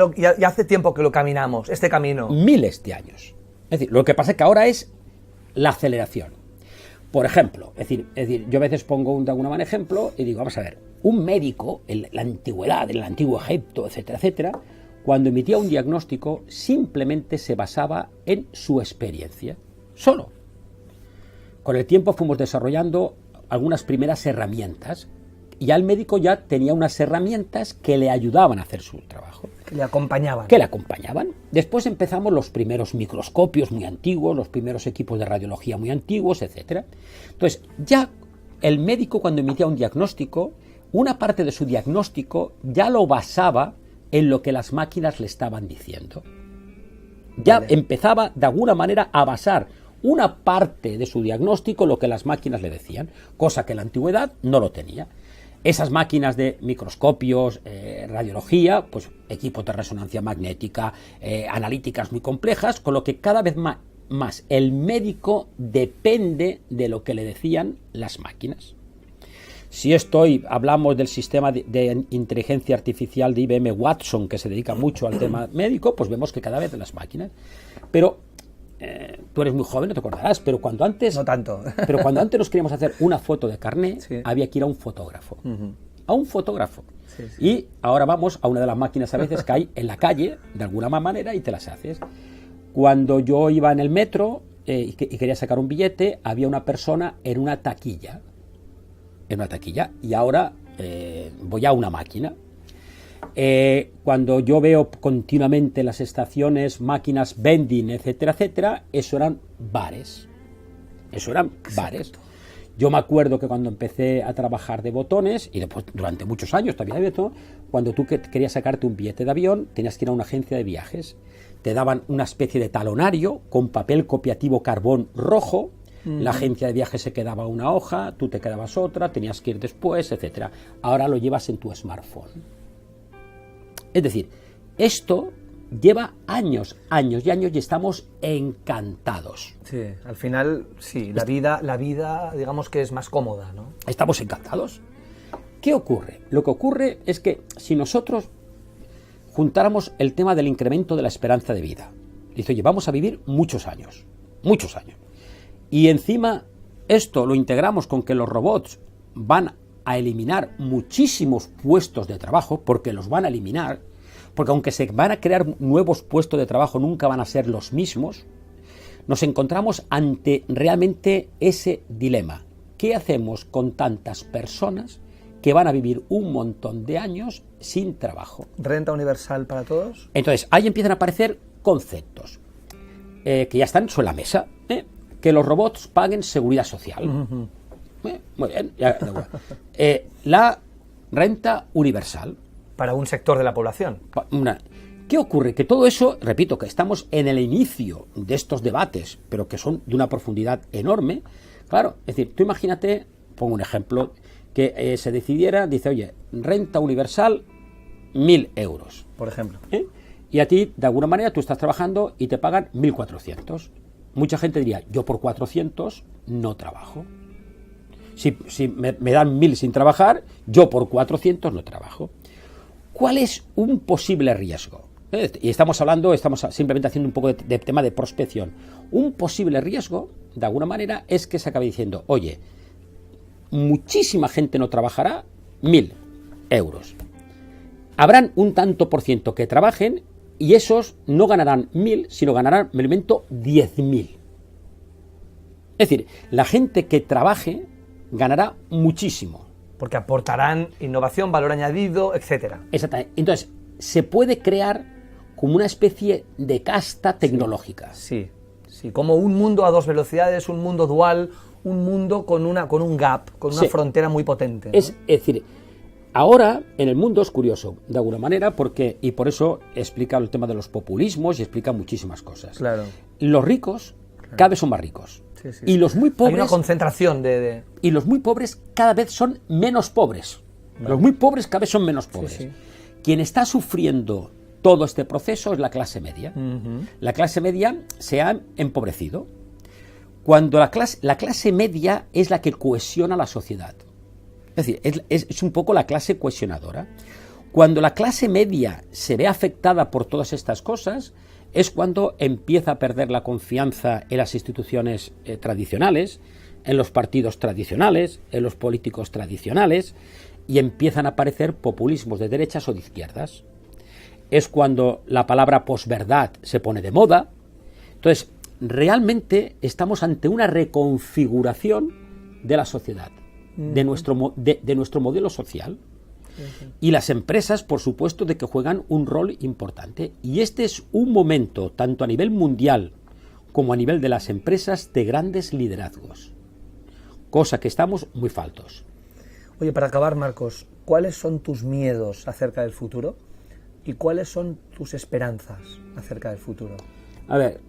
hace tiempo que lo caminamos, este camino.
Miles de años. Es decir, lo que pasa es que ahora es la aceleración. Por ejemplo, es decir, yo a veces pongo de alguna manera ejemplo y digo, vamos a ver, un médico en la antigüedad, en el antiguo Egipto, etcétera, etcétera, cuando emitía un diagnóstico simplemente se basaba en su experiencia, solo. Con el tiempo fuimos desarrollando algunas primeras herramientas ya el médico ya tenía unas herramientas que le ayudaban a hacer su trabajo.
Que le acompañaban.
Que le acompañaban. Después empezamos los primeros microscopios muy antiguos, los primeros equipos de radiología muy antiguos, etc. Entonces, ya el médico cuando emitía un diagnóstico, una parte de su diagnóstico ya lo basaba en lo que las máquinas le estaban diciendo. Ya empezaba de alguna manera a basar una parte de su diagnóstico en lo que las máquinas le decían, cosa que en la antigüedad no lo tenía. Esas máquinas de microscopios, radiología, pues equipos de resonancia magnética, analíticas muy complejas, con lo que cada vez más el médico depende de lo que le decían las máquinas. Si hablamos del sistema de inteligencia artificial de IBM Watson, que se dedica mucho al tema médico, pues vemos que cada vez las máquinas. Pero tú eres muy joven, no te acordarás, pero cuando antes...
No tanto.
Pero cuando antes nos queríamos hacer una foto de carné, sí, había que ir a un fotógrafo. A un fotógrafo. Sí, sí. Y ahora vamos a una de las máquinas a veces que hay en la calle, de alguna manera, y te las haces. Cuando yo iba en el metro y quería sacar un billete, había una persona en una taquilla. Y ahora voy a una máquina. Cuando yo veo continuamente en las estaciones máquinas vending, etcétera, etcétera, eso eran bares. Yo me acuerdo que cuando empecé a trabajar de botones, y después durante muchos años también había todo, cuando tú querías sacarte un billete de avión, tenías que ir a una agencia de viajes. Te daban una especie de talonario con papel copiativo carbón rojo. La agencia de viajes se quedaba una hoja, tú te quedabas otra, tenías que ir después, etcétera. Ahora lo llevas en tu smartphone. Es decir, esto lleva años y estamos encantados.
Sí, al final, sí, la vida, digamos que es más cómoda, ¿no?
Estamos encantados. ¿Qué ocurre? Lo que ocurre es que si nosotros juntáramos el tema del incremento de la esperanza de vida, dice, oye, vamos a vivir muchos años, y encima esto lo integramos con que los robots van a eliminar muchísimos puestos de trabajo, porque los van a eliminar, porque aunque se van a crear nuevos puestos de trabajo, nunca van a ser los mismos, nos encontramos ante realmente ese dilema. ¿Qué hacemos con tantas personas que van a vivir un montón de años sin trabajo?
¿Renta universal para todos?
Entonces, ahí empiezan a aparecer conceptos que ya están sobre la mesa, que los robots paguen seguridad social. Muy bien. La renta universal.
Para un sector de la población.
¿Qué ocurre? Que todo eso, repito, que estamos en el inicio de estos debates, pero que son de una profundidad enorme. Claro, es decir, tú imagínate, pongo un ejemplo, que se decidiera, dice, oye, renta universal, 1.000 euros.
Por ejemplo.
Y a ti, de alguna manera, tú estás trabajando y te pagan 1.400. Mucha gente diría, yo por 400 no trabajo. Si me dan 1.000 sin trabajar, yo por 400 no trabajo. ¿Cuál es un posible riesgo? Y estamos simplemente haciendo un poco de tema de prospección. Un posible riesgo, de alguna manera, es que se acabe diciendo, oye, muchísima gente no trabajará, 1.000 euros. Habrán un tanto por ciento que trabajen y esos no ganarán 1.000, sino ganarán, me lo invento, 10.000. Es decir, la gente que trabaje ganará muchísimo.
Porque aportarán innovación, valor añadido, etcétera.
Exactamente. Entonces, se puede crear como una especie de casta tecnológica.
Sí, como un mundo a dos velocidades, un mundo dual, un mundo con un gap, con una frontera muy potente, ¿no?
Es decir, ahora en el mundo es curioso, de alguna manera, porque, y por eso explica el tema de los populismos y explica muchísimas cosas.
Claro.
Los ricos cada vez son más ricos. Sí. Y los muy pobres...
Hay una concentración
Y los muy pobres cada vez son menos pobres. Vale. Los muy pobres cada vez son menos pobres. Sí. Quien está sufriendo todo este proceso es la clase media. La clase media se ha empobrecido. Cuando la clase media es la que cohesiona la sociedad. Es decir, es un poco la clase cohesionadora. Cuando la clase media se ve afectada por todas estas cosas, es cuando empieza a perder la confianza en las instituciones tradicionales, en los partidos tradicionales, en los políticos tradicionales, y empiezan a aparecer populismos de derechas o de izquierdas. Es cuando la palabra posverdad se pone de moda. Entonces, realmente estamos ante una reconfiguración de la sociedad. de nuestro modelo social. Y las empresas, por supuesto, de que juegan un rol importante. Y este es un momento, tanto a nivel mundial como a nivel de las empresas, de grandes liderazgos. Cosa que estamos muy faltos.
Oye, para acabar, Marcos, ¿cuáles son tus miedos acerca del futuro? ¿Y cuáles son tus esperanzas acerca del futuro?
A ver,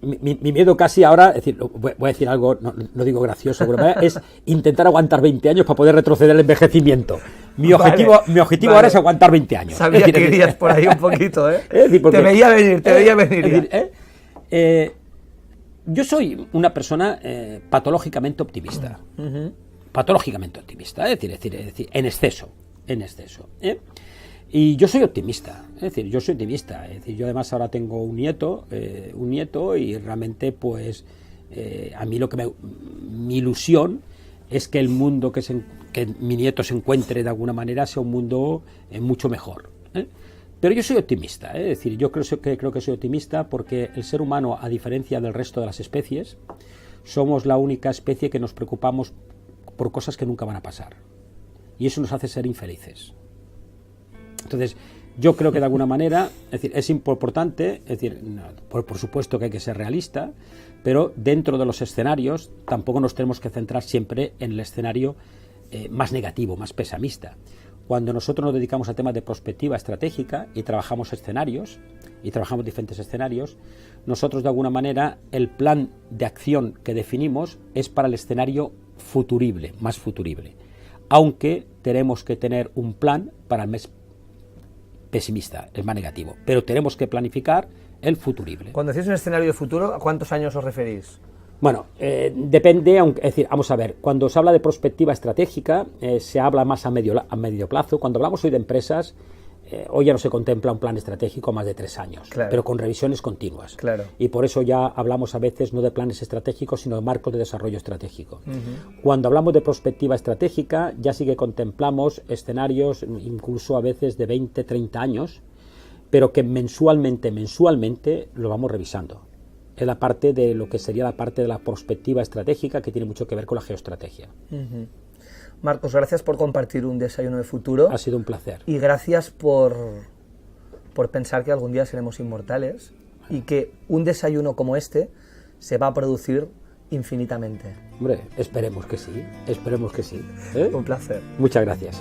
mi miedo casi ahora, es decir, voy a decir algo, no digo gracioso, pero es intentar aguantar 20 años para poder retroceder el envejecimiento. Mi objetivo vale. Ahora es aguantar 20 años.
Sabía
decir,
que irías por ahí un poquito, ¿eh?
Decir, porque,
te veía venir.
Yo soy una persona patológicamente optimista. Patológicamente optimista, es decir, en exceso. Y yo soy optimista, es decir, yo además ahora tengo un nieto y realmente pues a mí mi ilusión es que el mundo que mi nieto se encuentre de alguna manera sea un mundo mucho mejor. Pero yo soy optimista, es decir, yo creo que soy optimista porque el ser humano, a diferencia del resto de las especies, somos la única especie que nos preocupamos por cosas que nunca van a pasar. Y eso nos hace ser infelices. Entonces, yo creo que de alguna manera, es decir, es importante, es decir, por supuesto que hay que ser realista, pero dentro de los escenarios tampoco nos tenemos que centrar siempre en el escenario más negativo, más pesimista. Cuando nosotros nos dedicamos a temas de prospectiva estratégica y trabajamos diferentes escenarios, nosotros de alguna manera el plan de acción que definimos es para el escenario futurible, más futurible. Aunque tenemos que tener un plan para el mes pesimista, el más negativo, pero tenemos que planificar el futurible.
Cuando decís un escenario de futuro, ¿a cuántos años os referís?
Bueno, depende, es decir, vamos a ver, cuando se habla de prospectiva estratégica, se habla más a medio plazo. Cuando hablamos hoy de empresas, hoy ya no se contempla un plan estratégico a más de 3 años, claro, pero con revisiones continuas.
Claro.
Y por eso ya hablamos a veces no de planes estratégicos, sino de marcos de desarrollo estratégico. Cuando hablamos de prospectiva estratégica, ya sí que contemplamos escenarios incluso a veces de 20, 30 años, pero que mensualmente lo vamos revisando. Es la parte de lo que sería la parte de la prospectiva estratégica, que tiene mucho que ver con la geoestrategia.
Marcos, gracias por compartir un desayuno de futuro.
Ha sido un placer.
Y gracias por pensar que algún día seremos inmortales y que un desayuno como este se va a producir infinitamente.
Hombre, esperemos que sí.
Un placer.
Muchas gracias,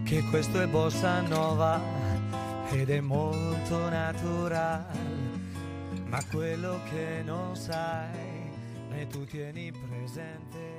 Che questo è bossa nova ed è molto naturale, ma quello che non sai né tu tieni presente